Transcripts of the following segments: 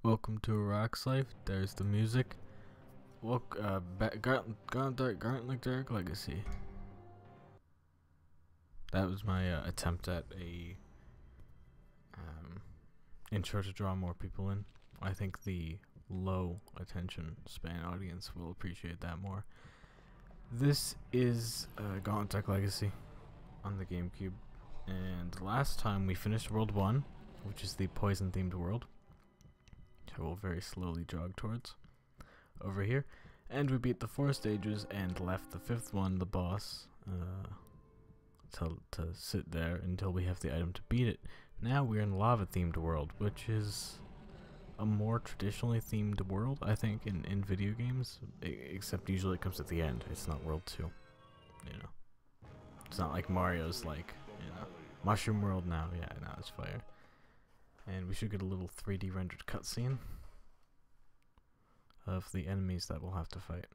Welcome to Rock's Life. There's the music. Gauntlet Legacy. That was my attempt at a intro to draw more people in. I think the low attention span audience will appreciate that more. This is Gauntlet Legacy on the GameCube, and last time we finished World 1, which is the poison-themed world. I will very slowly jog towards over here, and we beat the 4 stages and left the 5th one, the boss, to sit there until we have the item to beat it. Now we're in lava themed world, which is a more traditionally themed world, I think, in video games, except usually it comes at the end. It's not world 2, you know. It's not like Mario's, like, you know, Mushroom World now. Yeah, now it's fire. And we should get a little 3D rendered cutscene of the enemies that we'll have to fight.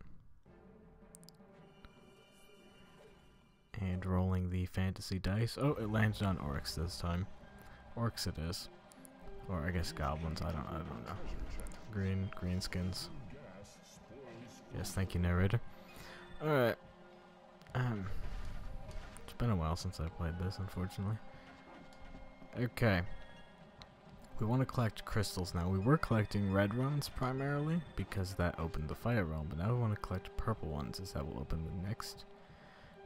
And rolling the fantasy dice. Oh, it landed on orcs this time. Orcs it is. Or I guess goblins, I don't know. Green skins. Yes, thank you, narrator. Alright. It's been a while since I played this, unfortunately. Okay. We want to collect crystals now. We were collecting red ones primarily because that opened the fire realm, but now we want to collect purple ones as that will open the next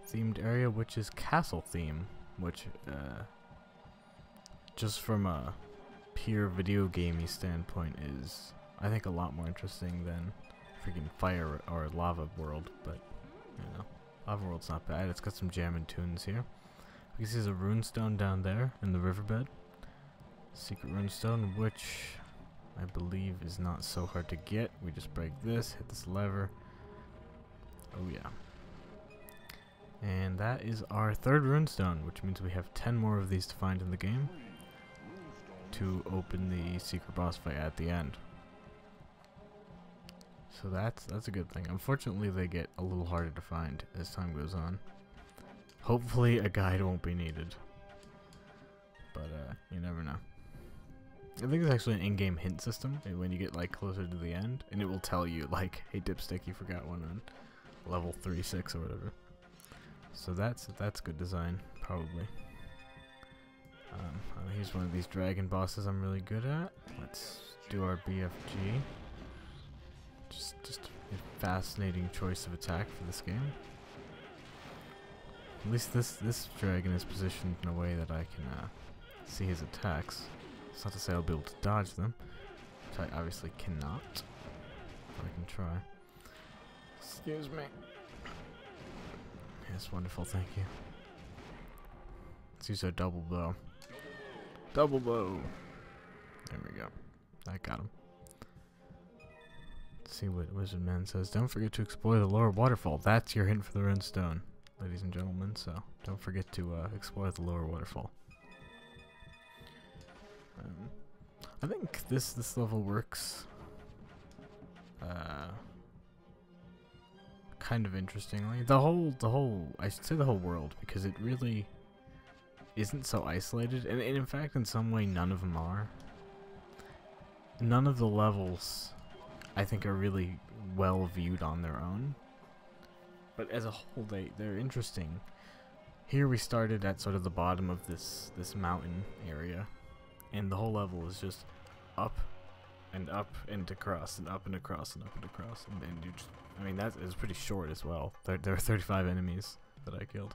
themed area, which is castle theme, which just from a pure video gamey standpoint is, I think, a lot more interesting than freaking fire or lava world. But you know, lava world's not bad. It's got some jamming tunes here. We can see there's a runestone down there in the riverbed. Secret runestone, which I believe is not so hard to get. We just break this, hit this lever. Oh yeah. And that is our 3rd runestone, which means we have 10 more of these to find in the game to open the secret boss fight at the end. So that's a good thing. Unfortunately, they get a little harder to find as time goes on. Hopefully a guide won't be needed, but you never know. I think there's actually an in-game hint system when you get like closer to the end, and it will tell you like, "Hey Dipstick, you forgot one on level 36 or whatever." So that's good design, probably. Here's one of these dragon bosses I'm really good at. Let's do our BFG. Just a fascinating choice of attack for this game. At least this dragon is positioned in a way that I can see his attacks. It's not to say I'll be able to dodge them, which I obviously cannot. But I can try. Excuse me. Yes, wonderful, thank you. Let's use our double bow. Double bow! There we go. I got him. Let's see what Wizard Man says. Don't forget to explore the lower waterfall. That's your hint for the runestone, ladies and gentlemen, so don't forget to explore the lower waterfall. I think this level works kind of interestingly. The whole I should say the whole world, because it really isn't so isolated, and in fact in some way none of them are. None of the levels I think are really well viewed on their own, but as a whole they're interesting. Here we started at sort of the bottom of this mountain area, and the whole level is just up and across and up and across and up and across, and then you just, I mean, that is pretty short as well. There are 35 enemies that I killed,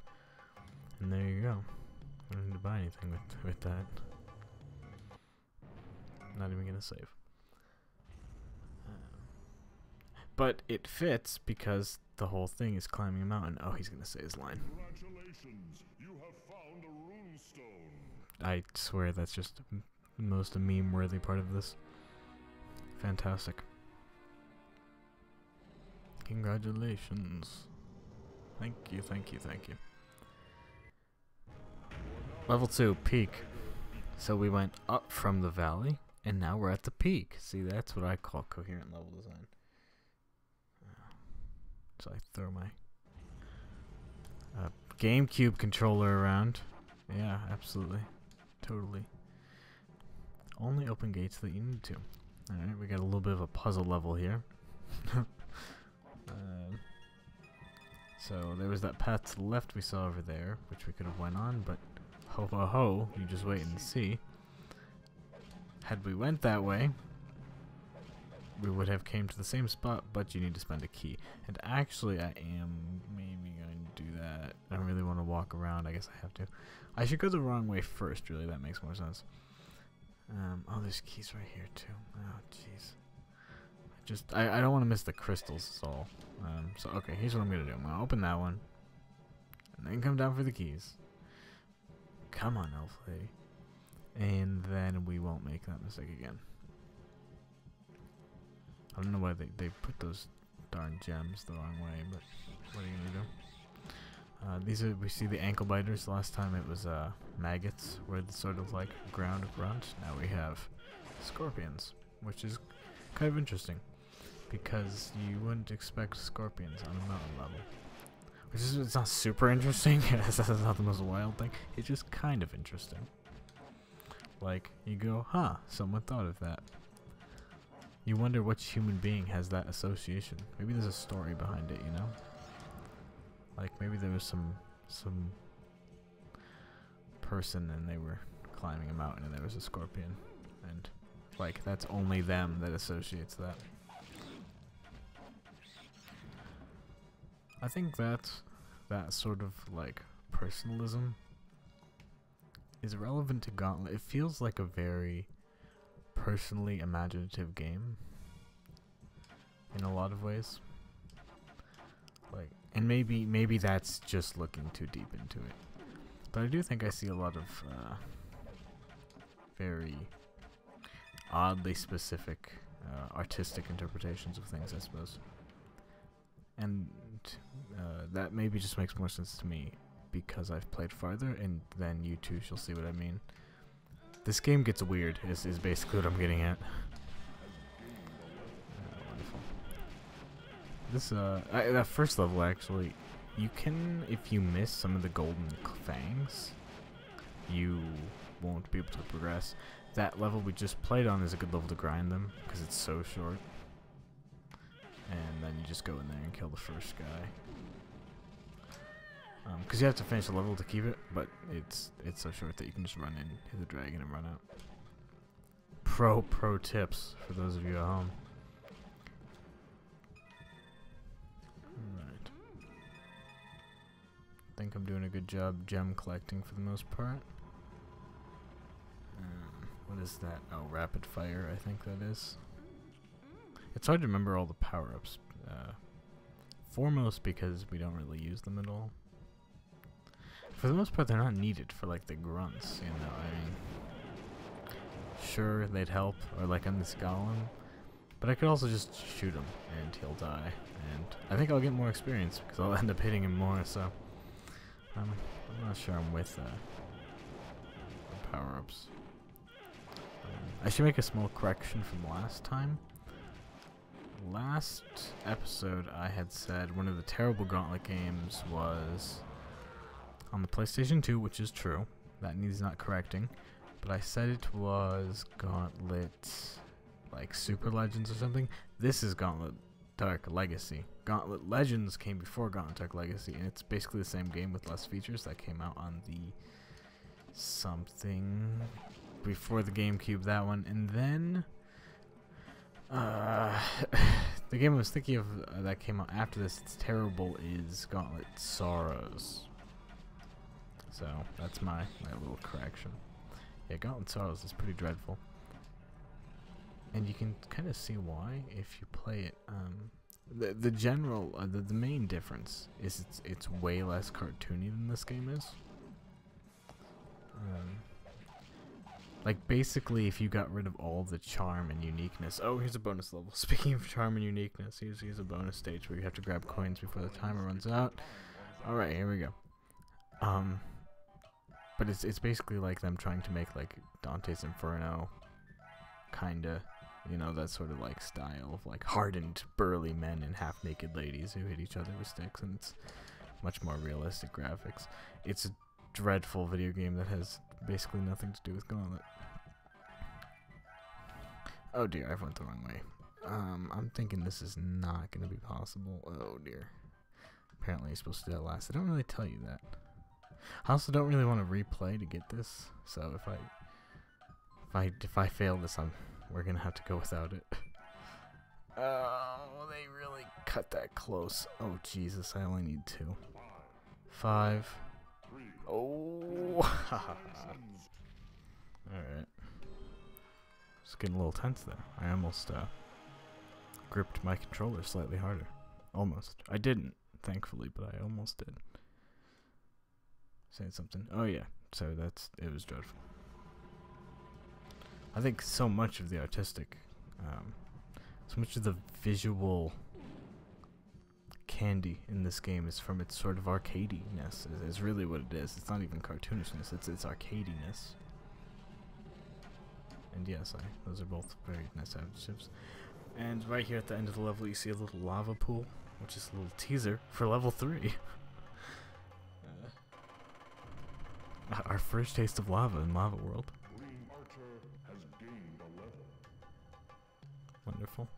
and there you go. I don't need to buy anything with that. Not even gonna save. But it fits because the whole thing is climbing a mountain. Oh, he's gonna say his line. Congratulations, you have found a runestone. I swear that's just the most meme-worthy part of this. Fantastic. Congratulations. Thank you, thank you, thank you. Level 2, peak. So we went up from the valley, and now we're at the peak. See, that's what I call coherent level design. So I throw my GameCube controller around. Yeah, absolutely. Totally. Only open gates that you need to. Alright, we got a little bit of a puzzle level here. So there was that path to the left we saw over there, which we could have went on, but ho ho ho, you just wait and see. Had we went that way, we would have came to the same spot, but you need to spend a key. And actually, I am maybe going to do that. I don't really want to walk around. I guess I have to. I should go the wrong way first, really. That makes more sense. Oh, there's keys right here, too. Oh, jeez. I don't want to miss the crystals, that's all. So, okay, here's what I'm going to do. I'm going to open that one, and then come down for the keys. Come on, elf lady. And then we won't make that mistake again. I don't know why they put those darn gems the wrong way, but what are you gonna do? These are, we see the ankle biters. Last time it was maggots, were the sort of like ground grunt. Now we have scorpions, which is kind of interesting because you wouldn't expect scorpions on a mountain level. Which is, it's not super interesting. That's not the most wild thing. It's just kind of interesting. Like you go, huh? Someone thought of that. You wonder which human being has that association. Maybe there's a story behind it, you know? Like maybe there was some person and they were climbing a mountain and there was a scorpion. And like that's only them that associates that. I think that sort of like personalism is relevant to Gauntlet. It feels like a very personally imaginative game in a lot of ways. Like, and maybe that's just looking too deep into it. But I do think I see a lot of very oddly specific artistic interpretations of things, I suppose. And that maybe just makes more sense to me because I've played farther, and then you too shall see what I mean. This game gets weird, is basically what I'm getting at. Wonderful. This, that first level, actually, you can, if you miss some of the golden fangs, you won't be able to progress. That level we just played on is a good level to grind them, because it's so short. And then you just go in there and kill the first guy. Because you have to finish the level to keep it, but it's so short that you can just run in, hit the dragon, and run out. Pro tips for those of you at home. Alright. I think I'm doing a good job gem collecting for the most part. What is that? Oh, rapid fire, I think that is. It's hard to remember all the power-ups. Foremost because we don't really use them at all. For the most part, they're not needed for like the grunts, you know. I mean, sure they'd help, or like on this golem, but I could also just shoot him and he'll die. And I think I'll get more experience because I'll end up hitting him more. So I'm not sure I'm with the power-ups. I should make a small correction from last time. Last episode, I had said one of the terrible Gauntlet games was on the PlayStation 2, which is true. That needs not correcting. But I said it was Gauntlet, like Super Legends or something. This is Gauntlet Dark Legacy. Gauntlet Legends came before Gauntlet Dark Legacy, and it's basically the same game with less features that came out on the something before the GameCube, that one. And then the game I was thinking of that came out after this, it's terrible, is Gauntlet Sorrows. So that's my little correction. Yeah, Gauntlet Sorrows is pretty dreadful. And you can kind of see why if you play it. The general, the main difference is it's way less cartoony than this game is. Like basically, if you got rid of all the charm and uniqueness. Oh, here's a bonus level. Speaking of charm and uniqueness, here's a bonus stage where you have to grab coins before the timer runs out. All right, here we go. But it's basically like them trying to make like Dante's Inferno, kinda, you know, that sort of like style of like hardened, burly men and half-naked ladies who hit each other with sticks, and it's much more realistic graphics. It's a dreadful video game that has basically nothing to do with Gauntlet. Oh dear, I went the wrong way. I'm thinking this is not gonna be possible. Oh dear. Apparently you're supposed to do that last. They don't really tell you that. I also don't really want to replay to get this, so if I fail this, we're gonna have to go without it. Oh, they really cut that close. Oh Jesus, I only need 2. 5. Oh. Alright. It's getting a little tense there. I almost gripped my controller slightly harder. Almost. I didn't, thankfully, but I almost did. Saying something. Oh yeah. So it was dreadful. I think so much of the artistic, so much of the visual candy in this game is from its sort of arcadiness. Is really what it is. It's not even cartoonishness. It's arcadiness. And yes, those are both very nice adjectives. And right here at the end of the level, you see a little lava pool, which is a little teaser for level 3. Our first taste of lava in Lava World. Has gained a level. Wonderful.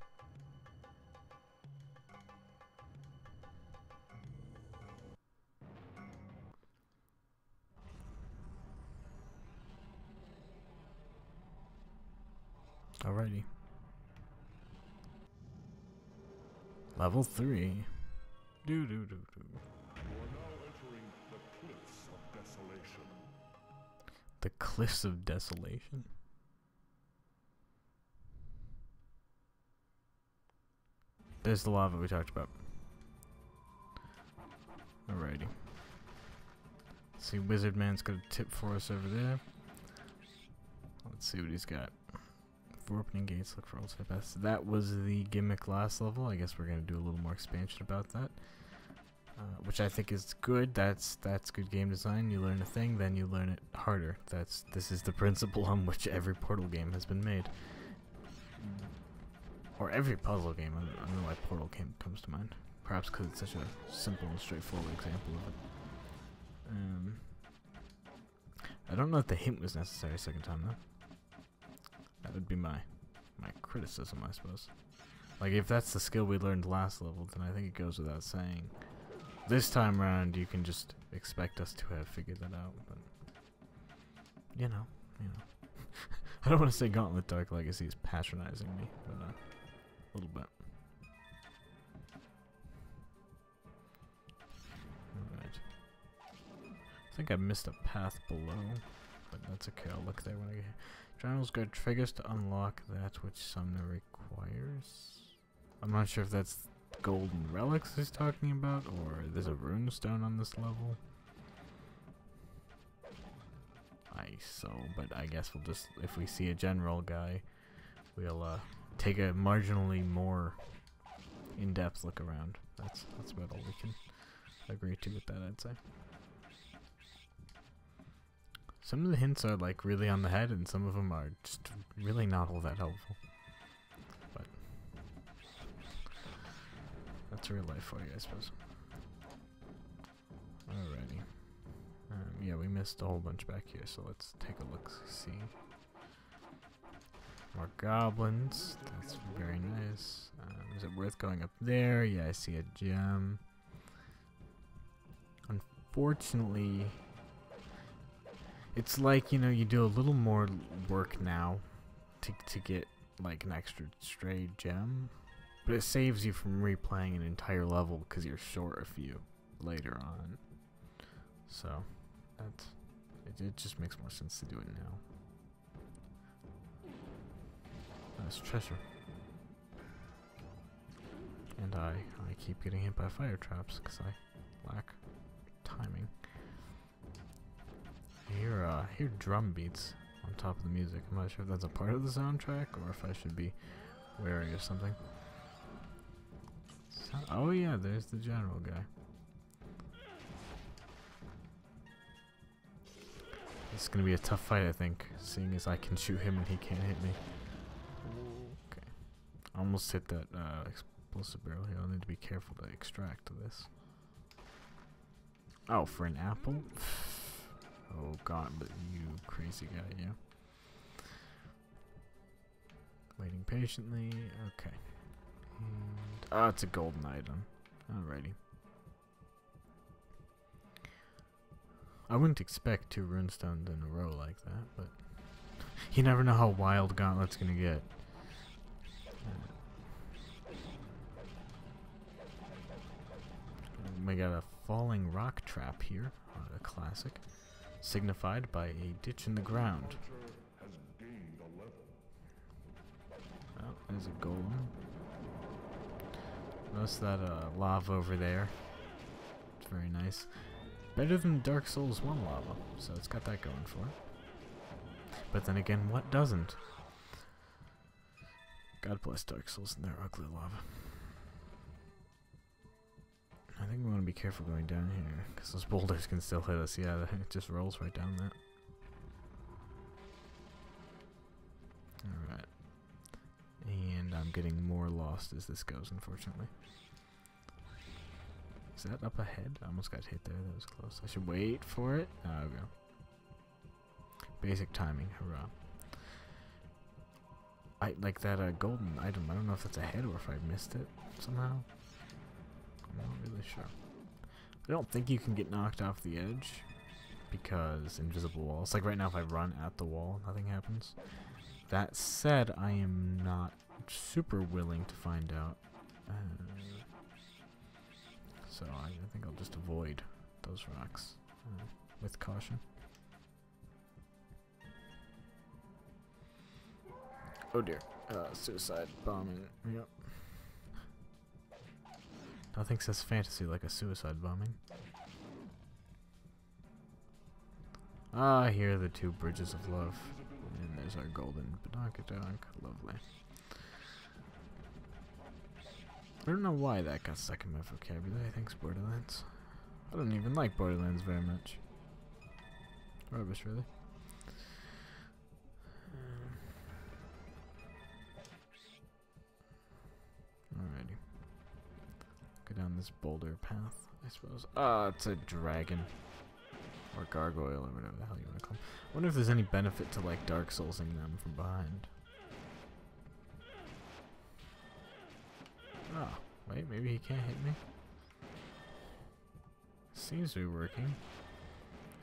Alrighty. Level 3. Do. You are now entering the Cliffs of Desolation. The Cliffs of Desolation? There's the lava we talked about. Alrighty. See, Wizard Man's got a tip for us over there. Let's see what he's got. For opening gates, look for ultimate paths. That was the gimmick last level. I guess we're gonna do a little more expansion about that, which I think is good. That's good game design. You learn a thing, then you learn it harder. This is the principle on which every Portal game has been made, or every puzzle game. I don't know why Portal comes to mind. Perhaps because it's such a simple and straightforward example of it. I don't know if the hint was necessary second time though. That would be my criticism, I suppose. Like, if that's the skill we learned last level, then I think it goes without saying. This time around, you can just expect us to have figured that out, but you know. I don't want to say Gauntlet Dark Legacy is patronizing me, but a little bit. Alright. I think I missed a path below, but that's okay. I'll look there when I get here. General's got triggers to unlock that which Summoner requires. I'm not sure if that's golden relics he's talking about, or there's a rune stone on this level. But I guess we'll just, if we see a general guy, we'll take a marginally more in-depth look around. That's about all we can agree to with that, I'd say. Some of the hints are like really on the head, and some of them are just really not all that helpful. But that's real life for you, I suppose. Alrighty. Yeah, we missed a whole bunch back here, so let's take a look. See. More goblins. That's very nice. Is it worth going up there? Yeah, I see a gem. Unfortunately, it's like, you do a little more work now to get like an extra stray gem, but it saves you from replaying an entire level because you're short a few later on. So it just makes more sense to do it now. Nice treasure. And I keep getting hit by fire traps because I lack timing. I hear drum beats on top of the music. I'm not sure if that's a part of the soundtrack or if I should be wary of something. Oh yeah, there's the general guy. It's gonna be a tough fight, I think, seeing as I can shoot him and he can't hit me. Okay. I almost hit that explosive barrel here. I'll need to be careful to extract this. Oh, for an apple? Oh god, but you crazy guy, yeah. Waiting patiently. Okay. And, oh, it's a golden item. Alrighty. I wouldn't expect 2 runestones in a row like that, but you never know how wild Gauntlet's gonna get. We got a falling rock trap here, a classic, signified by a ditch in the ground. Well, there's a golem. Notice that lava over there. It's very nice. Better than Dark Souls 1 lava, so it's got that going for it. But then again, what doesn't? God bless Dark Souls and their ugly lava. I think we want to be careful going down here, because those boulders can still hit us. Yeah, it just rolls right down that. Alright. And I'm getting more lost as this goes, unfortunately. Is that up ahead? I almost got hit there. That was close. I should wait for it. Oh, there we go. Basic timing. Hurrah. I like that golden item. I don't know if it's ahead or if I missed it somehow. I'm not really sure. I don't think you can get knocked off the edge because invisible walls. Like right now, if I run at the wall, nothing happens. That said, I am not super willing to find out. So I think I'll just avoid those rocks with caution. Oh dear. Suicide bombing. Yep. Nothing says fantasy like a suicide bombing. Ah, here are the 2 bridges of love. And there's our golden Badonka-donk. Lovely. I don't know why that got stuck in my vocabulary. Thanks, Borderlands. I don't even like Borderlands very much. Rubbish, really. Alrighty. Go down this boulder path, I suppose. Ah, it's a dragon. Or gargoyle, or whatever the hell you want to call them. I wonder if there's any benefit to, like, Dark Soulsing them from behind. Oh, wait, maybe he can't hit me? Seems to be working.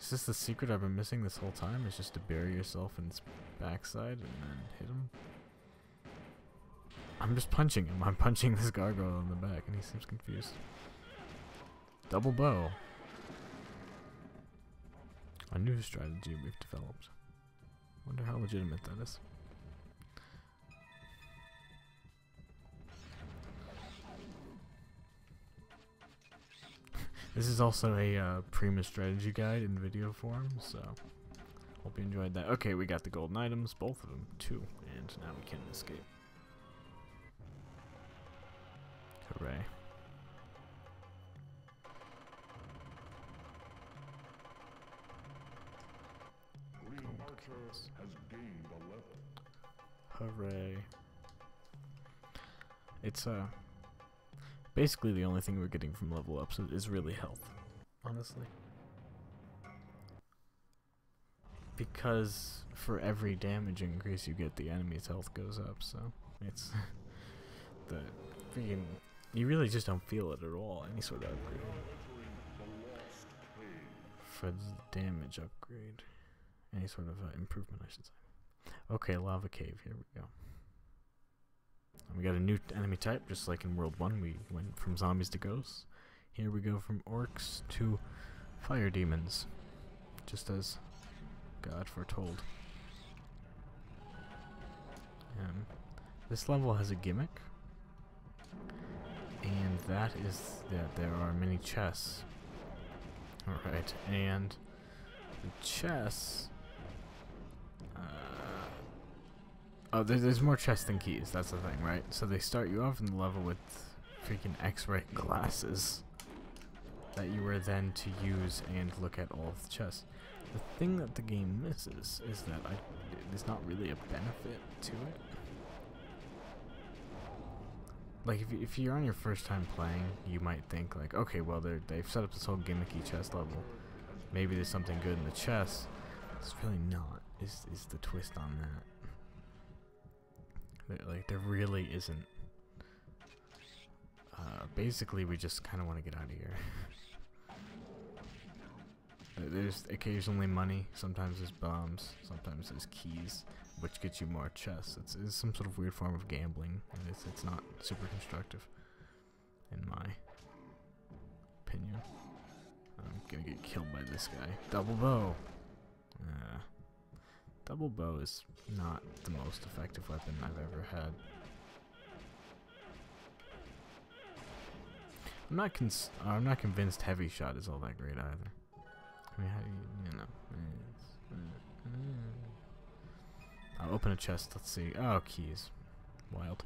Is this the secret I've been missing this whole time? Is just to bury yourself in its backside and then hit him? I'm just punching him. I'm punching this gargoyle in the back and he seems confused. Double bow. A new strategy we've developed. Wonder how legitimate that is. This is also a Prima strategy guide in video form, so hope you enjoyed that. Okay, we got the golden items, both of them, 2, and now we can escape. Hooray. Hooray. It's basically the only thing we're getting from level ups is really health, honestly. Because for every damage increase you get, the enemy's health goes up, so it's the freaking, you really just don't feel it at all, any sort of upgrade. For the damage upgrade. Any sort of improvement, I should say. Okay, lava cave, here we go. And we got a new enemy type, just like in World 1, we went from zombies to ghosts. Here we go from orcs to fire demons, just as God foretold. This level has a gimmick, and that is that there are many chests. Alright, and the chests... oh, there's more chests than keys, that's the thing, right? So they start you off in the level with freaking X-ray glasses that you were then to use and look at all of the chests. The thing that the game misses is that there's not really a benefit to it. Like, if you're on your first time playing, you might think, like, okay, well, they've set up this whole gimmicky chest level. Maybe there's something good in the chest. It's really not, is the twist on that. There really isn't. Basically, we just kind of want to get out of here. There's occasionally money, sometimes there's bombs, sometimes there's keys, which gets you more chests. It's some sort of weird form of gambling, and it's not super constructive, in my opinion. I'm gonna get killed by this guy. Double bow! Double bow is not the most effective weapon I've ever had. I'm not convinced heavy shot is all that great either. I mean, how do you know? I'll open a chest. Let's see. Oh, keys. Wild.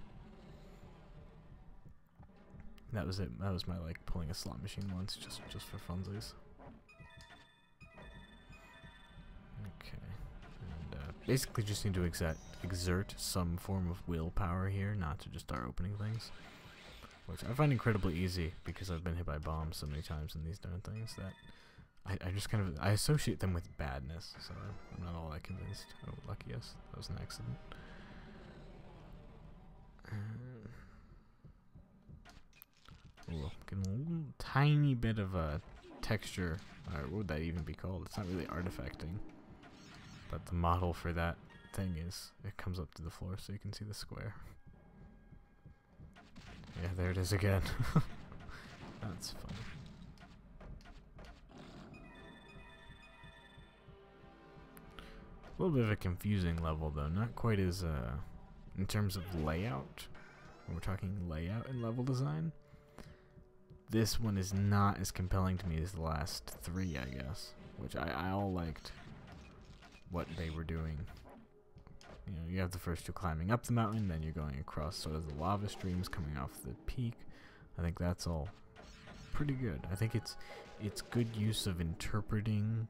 That was it. That was my like pulling a slot machine once, just for funsies. Okay. And basically, just need to exert some form of willpower here, not to just start opening things. Which I find incredibly easy because I've been hit by bombs so many times in these darn things that I just kind of I associate them with badness, so I'm not all that convinced. Oh, lucky us. That was an accident. Ooh, getting a little tiny bit of a texture. What would that even be called? It's not really artifacting. But the model for that thing is, it comes up to the floor so you can see the square. Yeah, there it is again. That's funny. A little bit of a confusing level though, not quite as in terms of layout. When we're talking layout and level design, this one is not as compelling to me as the last three, I guess. Which I all liked what they were doing. You know, you have the first two climbing up the mountain, then you're going across sort of the lava streams coming off the peak. I think that's all pretty good. I think it's good use of interpreting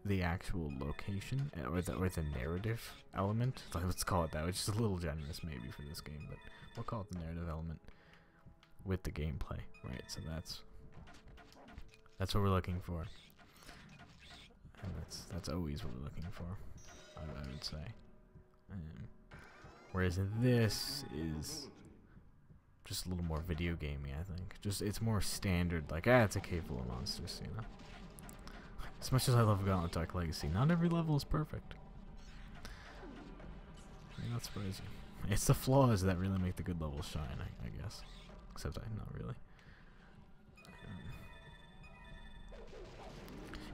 the actual location or the narrative element. Let's call it that, which is a little generous maybe for this game, but we'll call it the narrative element with the gameplay, right? So that's what we're looking for, and that's always what we're looking for, I would say. Whereas this is just a little more video gamey, I think. Just it's more standard, like it's a cave full of monsters, you know. As much as I love Gauntlet Dark Legacy, not every level is perfect. I'm not surprising. It's the flaws that really make the good levels shine, I guess. Except not really.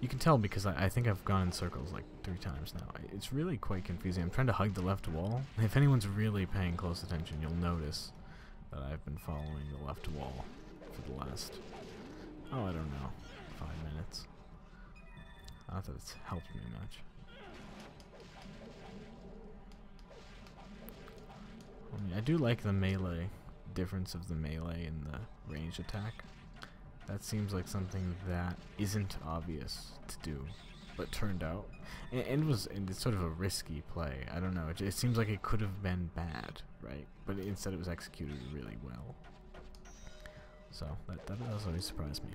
You can tell because I think I've gone in circles like 3 times now. It's really quite confusing. I'm trying to hug the left wall. If anyone's really paying close attention, you'll notice that I've been following the left wall for the last, I don't know, 5 minutes. Not that it's helped me much. I mean, I do like the melee difference of the melee and the ranged attack. That seems like something that isn't obvious to do, but turned out, and it's sort of a risky play. I don't know. It seems like it could have been bad, right? But instead, it was executed really well. So that does always surprise me.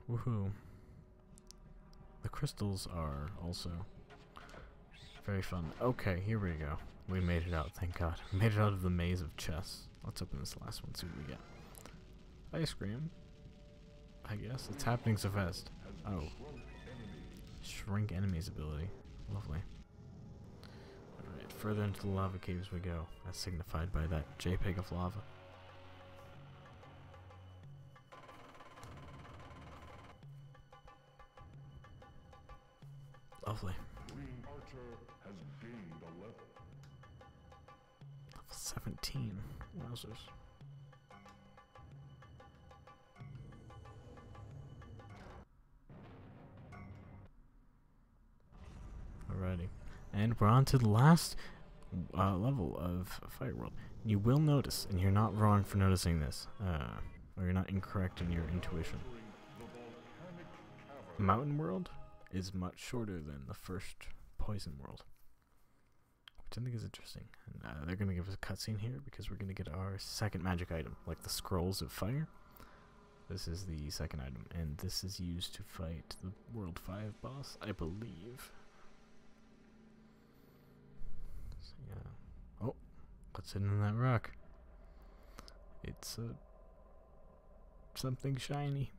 Woohoo! The crystals are also very fun. Okay, here we go. We made it out, thank God. We made it out of the maze of chests. Let's open this last one, see what we get. Ice cream. I guess. It's happening so fast. Oh. Shrink enemies ability. Lovely. Alright, further into the lava caves we go, as signified by that JPEG of lava. Lovely. Level 17. Wowzers. Alrighty. And we're on to the last level of Fire World. You will notice, and you're not wrong for noticing this, or you're not incorrect in your intuition. Mountain World is much shorter than the first Poison World, which I think is interesting. And they're going to give us a cutscene here because we're going to get our second magic item, like the Scrolls of Fire. This is the second item, and this is used to fight the World 5 boss, I believe. sitting on that rock. It's something shiny.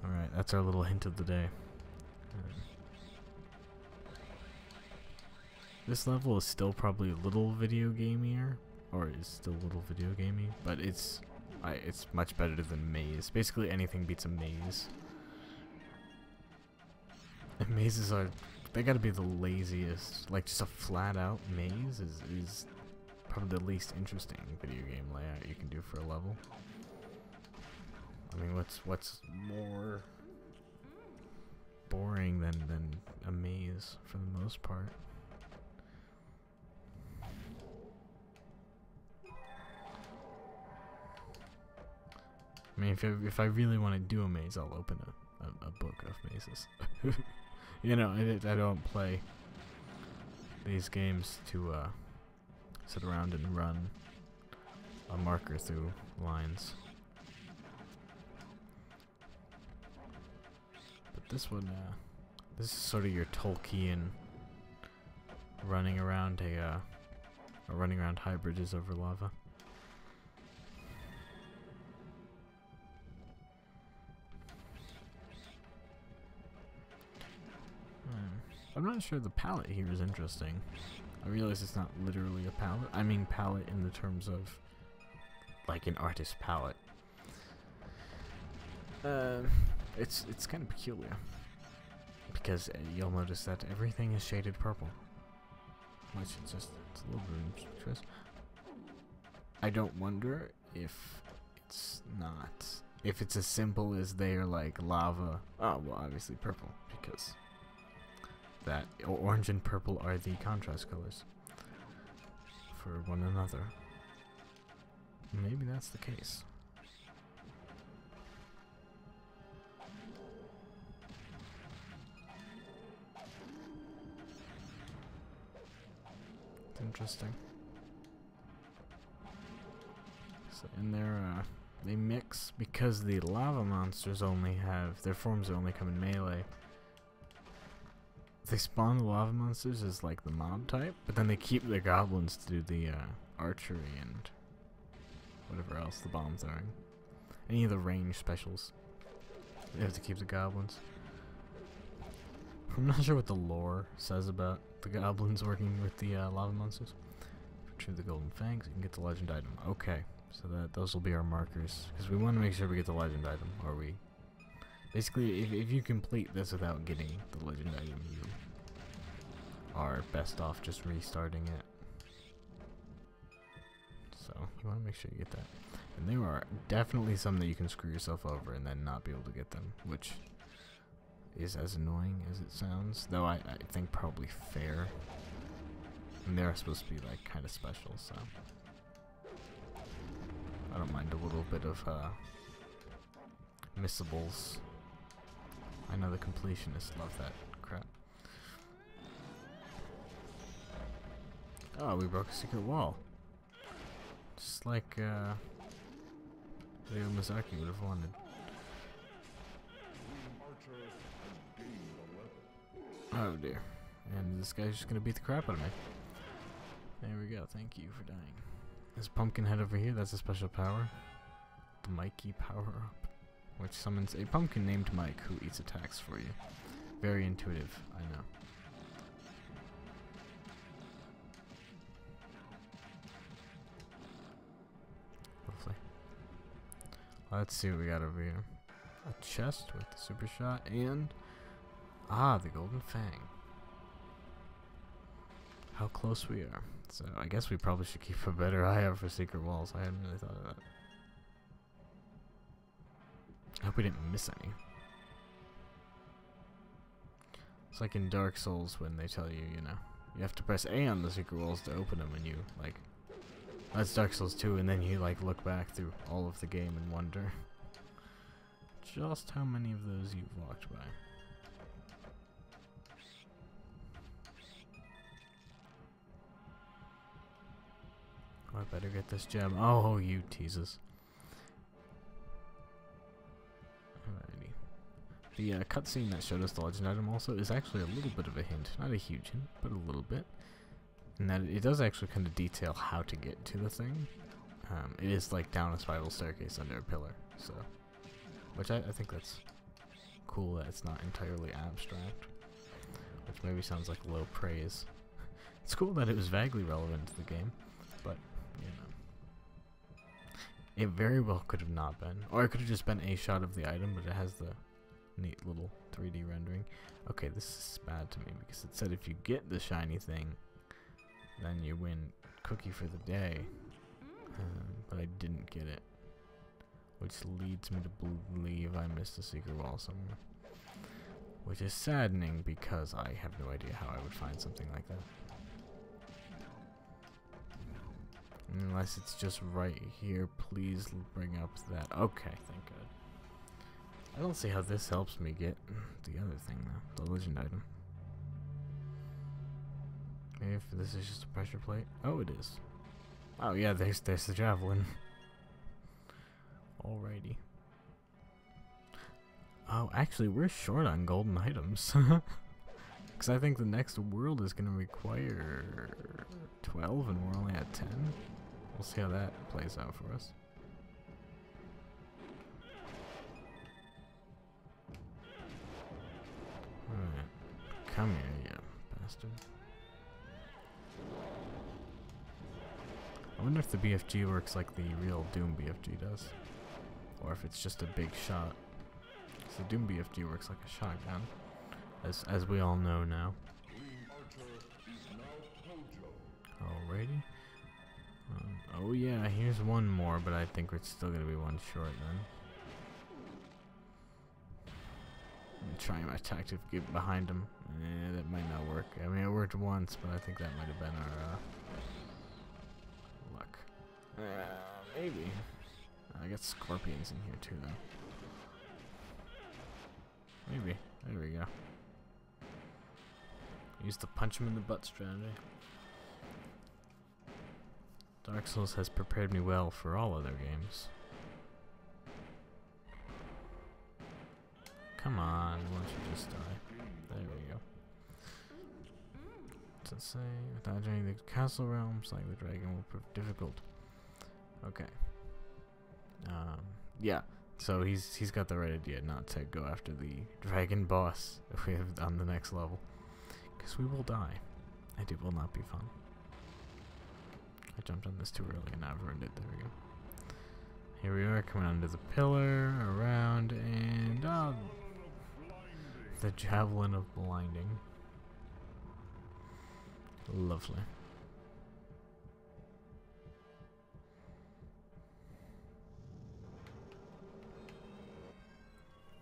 Alright, that's our little hint of the day. This level is still probably a little video gamier, or is still a little video gamey, but it's much better than Maze. Basically anything beats a maze. And mazes they gotta be the laziest. Like, just a flat out maze is probably the least interesting video game layout you can do for a level. I mean, what's more boring than a maze for the most part? I mean, if I really want to do a maze, I'll open a book of mazes. You know, I don't play these games to sit around and run a marker through lines. But this one, this is sort of your Tolkien running around running around high bridges over lava. I'm not sure the palette here is interesting. I realize it's not literally a palette. I mean palette in the terms of like an artist palette. It's kind of peculiar because you'll notice that everything is shaded purple, which is just it's a little bit interesting. I don't wonder if it's as simple as they're like lava. Oh well, obviously purple because that orange and purple are the contrast colors for one another. Maybe that's the case. It's interesting. So in there, they mix because the lava monsters only have their forms only come in melee. They spawn the lava monsters as like the mob type, but then they keep their goblins to do the archery and whatever else, the bomb throwing. Any of the range specials. They have to keep the goblins. I'm not sure what the lore says about the goblins working with the lava monsters. Retrieve the golden fangs, you can get the legend item. Okay, so those will be our markers, because we want to make sure we get the legend item, or we... Basically, if you complete this without getting the legend item, you are best off just restarting it. So, you want to make sure you get that. And there are definitely some that you can screw yourself over and then not be able to get them, which is as annoying as it sounds. Though I think probably fair. And they're supposed to be like kind of special, so I don't mind a little bit of missables. I know the completionists love that crap. Oh, we broke a secret wall. Just like Hideo Miyazaki would have wanted. Oh dear. And this guy's just gonna beat the crap out of me. There we go, thank you for dying. There's a pumpkin head over here, that's a special power. The Mikey power up, which summons a pumpkin named Mike who eats attacks for you. Very intuitive, I know. Hopefully. Let's see what we got over here. A chest with the super shot and... Ah, the golden fang. How close we are. So I guess we probably should keep a better eye out for secret walls. I hadn't really thought of that. I hope we didn't miss any. It's like in Dark Souls when they tell you, you know, you have to press A on the secret walls to open them, and you, like, that's Dark Souls 2, and then you, like, look back through all of the game and wonder just how many of those you've walked by. Oh, I better get this gem. Oh, you teases. Alrighty. The cutscene that showed us the legend item also is actually a little bit of a hint. Not a huge hint, but a little bit. And that it does actually kind of detail how to get to the thing. It is like down a spiral staircase under a pillar, so which I think that's cool that it's not entirely abstract, which maybe sounds like low praise. It's cool that it was vaguely relevant to the game, but you know, it very well could have not been, or it could have just been a shot of the item, but it has the neat little 3D rendering. Okay, this is bad to me because it said if you get the shiny thing, then you win cookie for the day, but I didn't get it, which leads me to believe I missed a secret wall somewhere, which is saddening because I have no idea how I would find something like that. Unless it's just right here, please bring up that. Okay, thank God. I don't see how this helps me get the other thing though, the legend item. Maybe if this is just a pressure plate. Oh, it is. Oh yeah, there's the javelin. Alrighty. Oh, actually, we're short on golden items. Because I think the next world is going to require 12 and we're only at 10. We'll see how that plays out for us. Alright. Come here, you bastard. I wonder if the BFG works like the real Doom BFG does. Or if it's just a big shot. So Doom BFG works like a shotgun. As we all know now. Alrighty. Oh yeah, here's one more, but I think we're still gonna be one short then. I'm trying my tactic to get behind him. That might not work. I mean, it worked once, but I think that might have been our luck. Maybe. I got scorpions in here too, though. Maybe. There we go. Use the punch him in the butt strategy. Dark Souls has prepared me well for all other games. Come on, why don't you just die? There we go. What's it say? Without entering the castle realms, like the dragon will prove difficult. Okay. Yeah. So he's got the right idea not to go after the dragon boss if we have on the next level, because we will die, and it will not be fun. I jumped on this too early and I've ruined it. There we go. Here we are coming under the pillar, around, and the javelin of blinding. Lovely.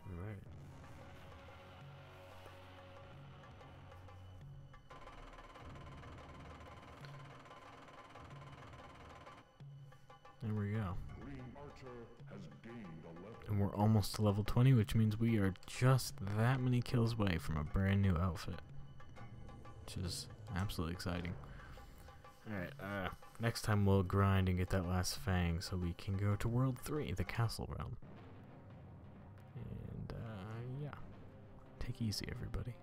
Right. There we go. And we're almost to level 20, which means we are just that many kills away from a brand new outfit, which is absolutely exciting. Alright, next time we'll grind and get that last fang so we can go to World 3, the castle realm. And, yeah. Take it easy, everybody.